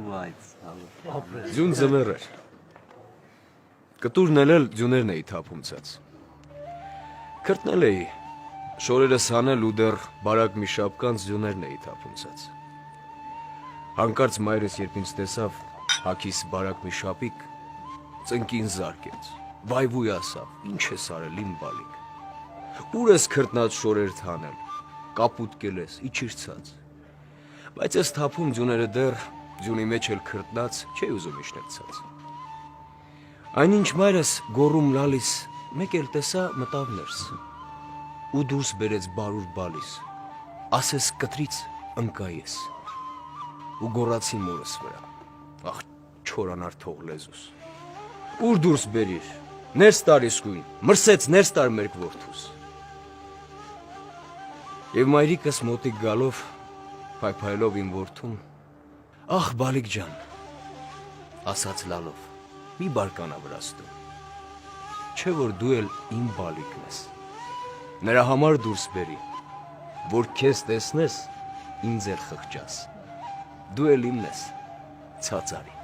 Vay sağ ol. Ձյուն ձմեռ էր։ Կտուրն էլ ձյուներն էի թափում ցած։ Քրտնել էի, շորերս հանել ու դեռ բարակ մի շապկանց ձյուներն էի թափում ցած։ Հանկարծ մայրս երբ ինձ տեսավ, հագիս բարակ մի շապիկ, ծնկին զարկեց, վայվույ ասավ, ինչ ես արել իմ բալիկ։ Ուր ես քրտնած շորեր թանել, կապուտկել ես, իջիր ցած։ Բայց ես թափում ձյուները դեռ ձյունի մեջ էլ քրտնած չէի ուզում իջնել ցած։ Այնինչ մայրս գոռում լալիս, մեկ էլ տեսա մտավ ներս ու դուրս բերեց բարուր բալիս, ասես կտրից ընկա ես ու գոռացի մորս վրա, ախ չորանար թող լեզուս, ուր դուրս բերիր, ներս տար իսկույն, մրսեց ներս տար մեր որդուս։ Եվ մայրիկս մոտիկ գալով, փայփայելով իմ որդուն, ախ բալիկ ջան, ասաց լալով, մի բարկանա վրաստու, չէ որ դու էլ իմ բալիկն ես, նրա համար դուրս բերի, որ քեզ տեսնես, ինձ էլ խղճաս, դու էլ իմն ես, ցած արի։